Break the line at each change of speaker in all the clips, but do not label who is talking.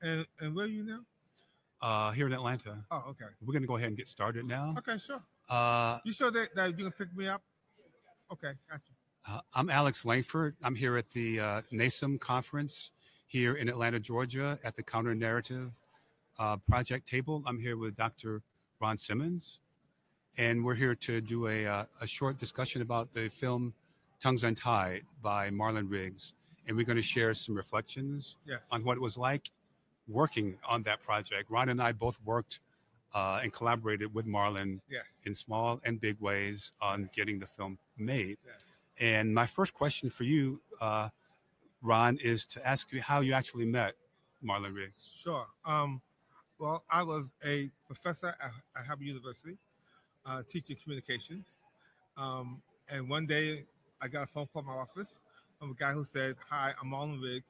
And where are you now?
Here in Atlanta.
Oh, okay.
We're going to go ahead and get started now.
Okay, sure.
Uh,
You sure that you can pick me up? Okay, gotcha.
I'm Alex Langford. I'm here at the NASM conference here in Atlanta, Georgia, at the Counter Narrative Project table. I'm here with Dr. Ron Simmons, and we're here to do a short discussion about the film Tongues Untied by Marlon Riggs. And we're going to share some reflections
Yes.
on what it was like working on that project. Ron and I both worked and collaborated with Marlon
Yes.
in small and big ways on
Yes.
getting the film made.
Yes.
And my first question for you, Ron, is to ask you how you actually met Marlon Riggs.
Sure. Well, I was a professor at Harvard University, teaching communications. And one day I got a phone call in my office from a guy who said, "Hi, I'm Marlon Riggs,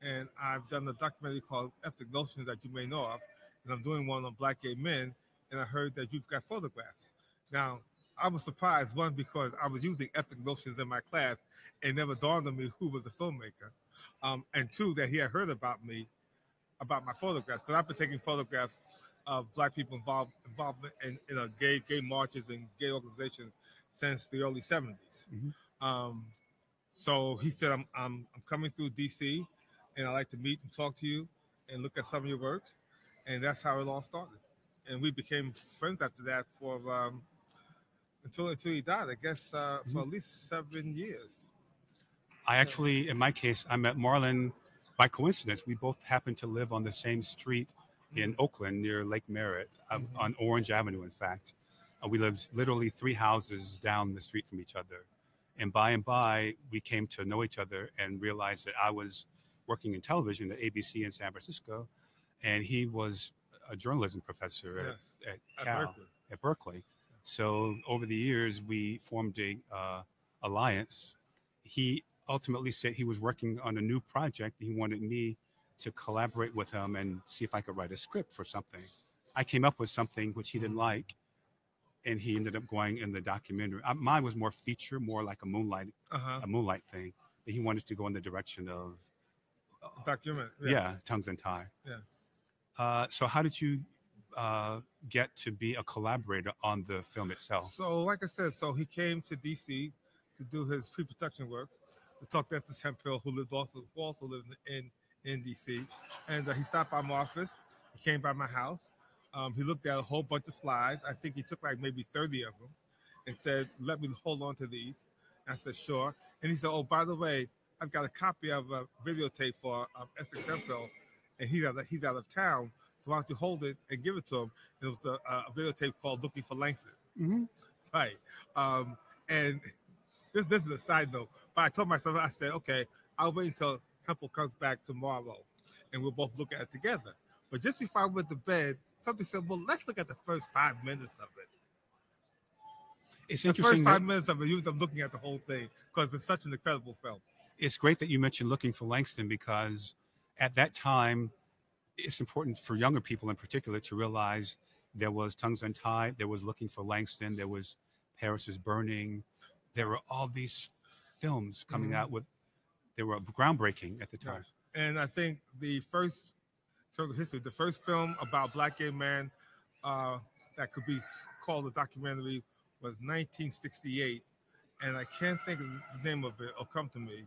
and I've done a documentary called Ethnic Notions that you may know of, and I'm doing one on black gay men, and I heard that you've got photographs." Now, I was surprised, one, because I was using ethnic notions in my class, and never dawned on me who was the filmmaker, and two, that he had heard about me, about my photographs, because I've been taking photographs of black people involvement in gay marches and gay organizations since the early 70s.
Mhm.
Um, so he said, I'm coming through DC, and I'd like to meet and talk to you and look at some of your work. And that's how it all started. And we became friends after that for until he died, I guess, for
Mhm.
at least 7 years.
I
Yeah.
actually, in my case, I met Marlon by coincidence. We both happened to live on the same street in
Mm.
Oakland near Lake Merritt,
Hmm.
on Orange Avenue, in fact. We lived literally three houses down the street from each other. And by, we came to know each other and realized that I was working in television at ABC in San Francisco, and he was a journalism professor
Yes,
at
at
Cal,
Berkeley.
at Berkeley. So over the years, we formed a alliance. He ultimately said he was working on a new project. He wanted me to collaborate with him and see if I could write a script for something. I came up with something which he didn't
Mm.
like, and he ended up going in the documentary. Mine was more feature, more like
Uh huh.
a moonlight thing. But he wanted to go in the direction of, uh,
Document. Yeah.
yeah, tongues and tie.
Yeah.
So how did you get to be a collaborator on the film itself?
So, like I said, so he came to DC to do his pre-production work, to talk to Estes Hemphill, who also lived in DC, and he stopped by my office. He came by my house. He looked at a whole bunch of slides. I think he took like maybe 30 of them, and said, "Let me hold on to these." I said, "Sure." And he said, "Oh, by the way, I've got a copy of a videotape for Essex Hemphill, and he's out of town. So why don't you hold it and give it to him?" It was a videotape called "Looking for Langston."
Mm-hmm.
Right. Um, and this is a side note, but I told myself, I said, okay, I'll wait until Hempel comes back tomorrow, and we'll both look at it together. But just before I went to bed, something said, well, let's look at the first 5 minutes of it.
It's
The first
interesting that
5 minutes of it, you end up looking at the whole thing because it's such an incredible film.
it's great that you mentioned looking for Langston, because at that time it's important for younger people in particular to realize there was Tongues Untied, there was Looking for Langston, there was Paris is Burning. There were all these films coming
Mm-hmm.
out with, they were groundbreaking at the time.
Yes. And I think the first, in terms of history, the first film about black gay men uh, that could be called a documentary was 1968, and I can't think of the name of it. It'll come to me.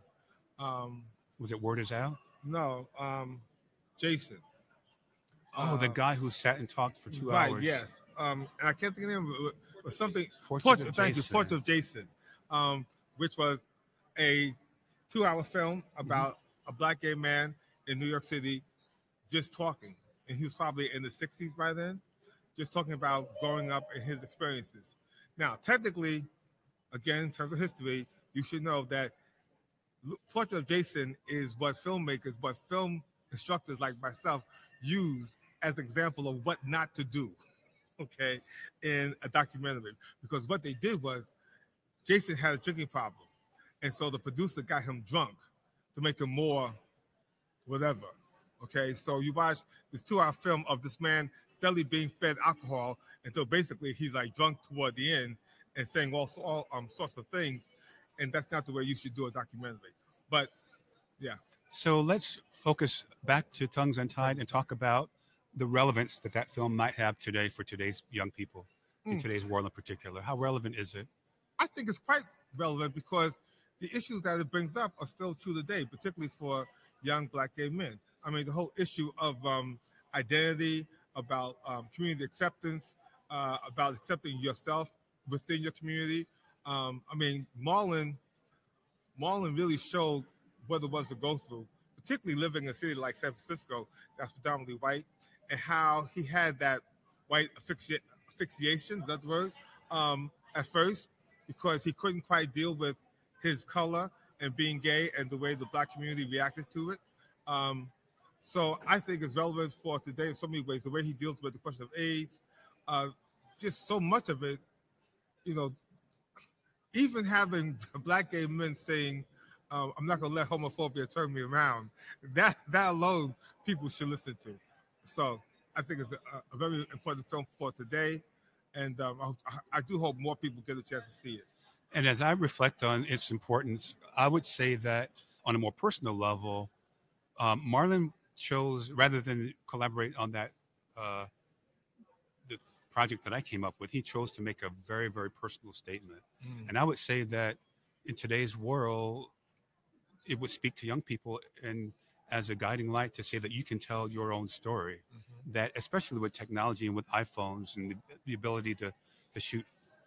Um,
Was it Word Is Out?
no, Jason.
Oh, the
Uh,
guy who sat and talked for two
right,
hours.
yes. And I can't think of the name of it. It was something.
Portrait of
Thank you, Portrait
Jason.
of Jason, which was a 2 hour film
Hmm.
about a black gay man in New York City just talking. And he was probably in the 60s by then, just talking about growing up and his experiences. Now, technically, again, in terms of history, you should know that Portrait of Jason is what filmmakers, what film instructors like myself use as an example of what not to do, okay, in a documentary. Because what they did was Jason had a drinking problem. And so the producer got him drunk to make him more whatever. Okay, so you watch this 2 hour film of this man steadily being fed alcohol until basically he's like drunk toward the end and saying all sorts of things, and that's not the way you should do a documentary. But yeah,
So let's focus back to Tongues Untied and talk about the relevance that that film might have today for today's young people, in
Mm.
today's world in particular. How relevant is it?
I think it's quite relevant because the issues that it brings up are still true today, particularly for young black gay men. I mean, the whole issue of identity, about community acceptance, about accepting yourself within your community. I mean, Marlon really showed what it was to go through, particularly living in a city like San Francisco that's predominantly white, and how he had that white asphyxiation, is that the word, at first, because he couldn't quite deal with his color and being gay and the way the black community reacted to it. Um, so I think it's relevant for today in so many ways. The way he deals with the question of AIDS, uh, just so much of it, you know, even having black gay men saying, "I'm not going to let homophobia turn me around," that alone people should listen to. So I think it's a very important film for today, and I do hope more people get a chance to see it.
And as I reflect on its importance, I would say that on a more personal level, Marlon chose, rather than collaborate on that uh, the project that I came up with, he chose to make a very, very personal statement.
Mm.
And I would say that in today's world, it would speak to young people and as a guiding light to say that you can tell your own story.
Mm-hmm.
That especially with technology and with iPhones and the ability to shoot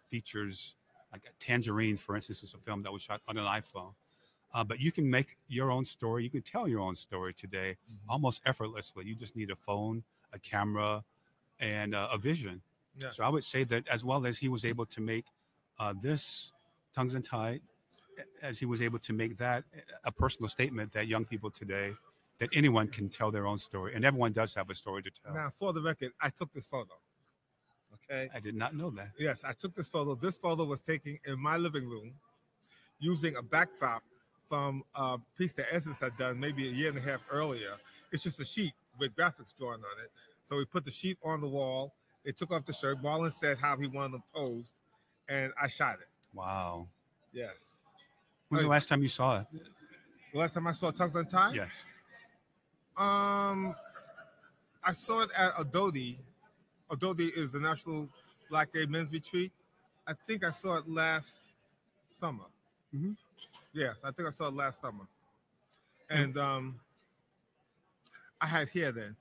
features like Tangerine, for instance, is a film that was shot on an iPhone. But you can make your own story. You can tell your own story today
Mm-hmm.
almost effortlessly. You just need a phone, a camera, and a vision.
Yeah.
So I would say that as well as he was able to make this Tongues Untied, as he was able to make that a personal statement that young people today, that anyone can tell their own story, and everyone does have a story to tell.
Now, for the record, I took this photo. Okay.
I did not know that.
Yes, I took this photo. This photo was taken in my living room using a backdrop from a piece that Essence had done maybe a year and a half earlier. It's just a sheet with graphics drawn on it. So we put the sheet on the wall. They took off the shirt. Marlon said how he wanted them posed, and I shot it.
Wow.
Yes.
When was the last time you saw it?
The last time I saw Tongues Untied?
Yes.
I saw it at Adodi. Adodi is the National Black Gay Men's Retreat. I think I saw it last summer.
Mm-hmm.
Yes, I think I saw it last summer. And I had hair then.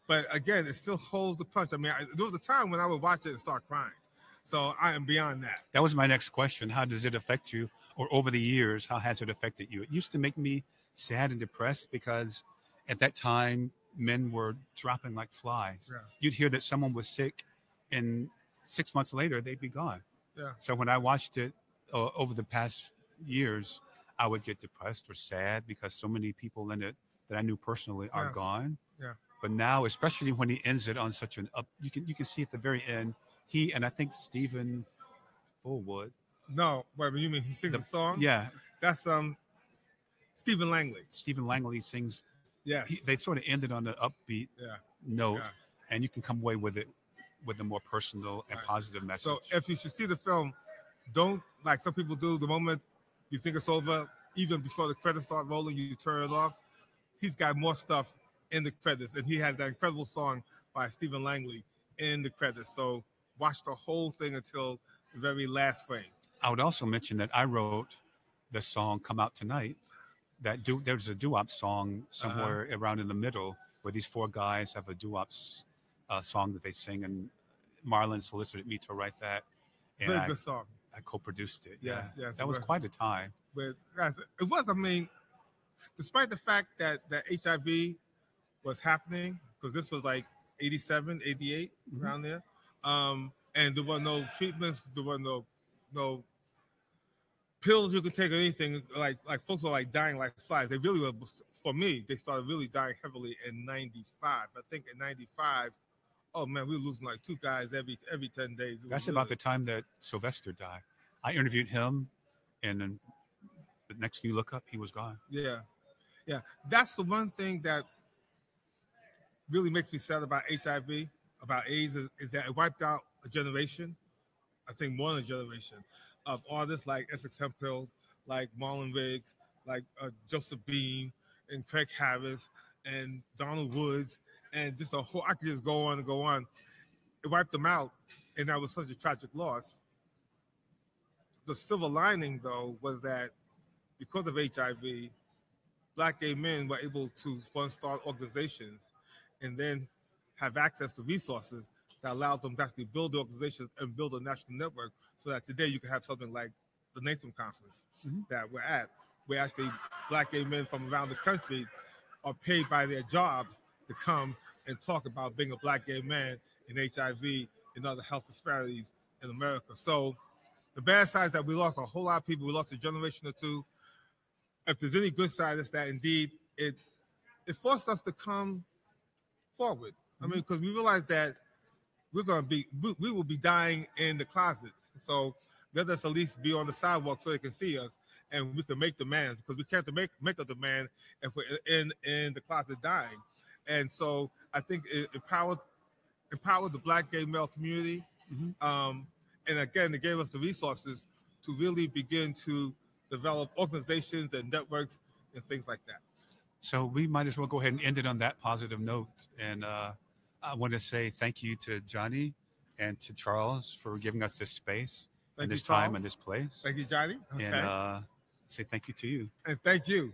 But again, it still holds the punch. I mean, there was a time when I would watch it and start crying. So I am beyond that.
That was my next question. How does it affect you? Or over the years, how has it affected you? It used to make me sad and depressed because at that time, men were dropping like flies.
Yes.
You'd hear that someone was sick, and 6 months later, they'd be gone.
Yeah.
So when I watched it over the past years, I would get depressed or sad because so many people in it that I knew personally are
Yes.
gone.
Yeah.
But now, especially when he ends it on such an up, you can see at the very end, he and I think Stephen Fullwood.
No, wait, you mean he sings a song?
Yeah,
That's Stephen Langley.
Stephen Langley sings.
Yes.
They sort of ended on an upbeat
Yeah.
note,
Yeah.
and you can come away with it with a more personal and
Right.
positive message.
So if you should see the film, don't, like some people do, the moment you think it's over, even before the credits start rolling, you turn it off. He's got more stuff in the credits, and he has that incredible song by Stephen Langley in the credits. So watch the whole thing until the very last frame.
I would also mention that I wrote the song "Come Out Tonight." There's a doo-wop song somewhere around in the middle where these four guys have a doo-wop song that they sing, and Marlon solicited me to write that, and
Very good song.
I co-produced it.
Yes,
yeah.
yes,
That was quite a time.
But yes, it was. I mean, despite the fact that HIV was happening, because this was like 87, 88, around there, and there were no treatments, there were no pills you could take or anything. Like folks were like dying like flies. They really were. For me, they started really dying heavily in '95. I think in '95. Oh man, we were losing like two guys every 10 days.
That's about the time that Sylvester died. I interviewed him, and then the next you look up, he was gone.
Yeah. That's the one thing that really makes me sad about HIV, about AIDS, is that it wiped out a generation. I think more than a generation of artists like Essex Hemphill, like Marlon Riggs, like Joseph Beam, and Craig Harris and Donald Woods and just a whole. I could just go on and go on. It wiped them out, and that was such a tragic loss. The silver lining, though, was that because of HIV, Black gay men were able to one start organizations and then have access to resources that allowed them to actually build the organizations and build a national network so that today you can have something like the NASEM conference that we're at, where actually Black gay men from around the country are paid by their jobs to come and talk about being a Black gay man in HIV and other health disparities in America. So the bad side is that we lost a whole lot of people. We lost a generation or two. If there's any good side, it's that indeed it forced us to come forward. I mean, because we realized that we will be dying in the closet. So let us at least be on the sidewalk so they can see us and we can make demands, because we can't make a demand if we're in the closet dying. And so I think it empowered the Black gay male community. And again, it gave us the resources to really begin to develop organizations and networks and things like that.
So we might as well go ahead and end it on that positive note. And I want to say thank you to Johnny and to Charles for giving us this space and this time and this place.
Thank you, Johnny.
Okay. And say thank you to you.
And thank you.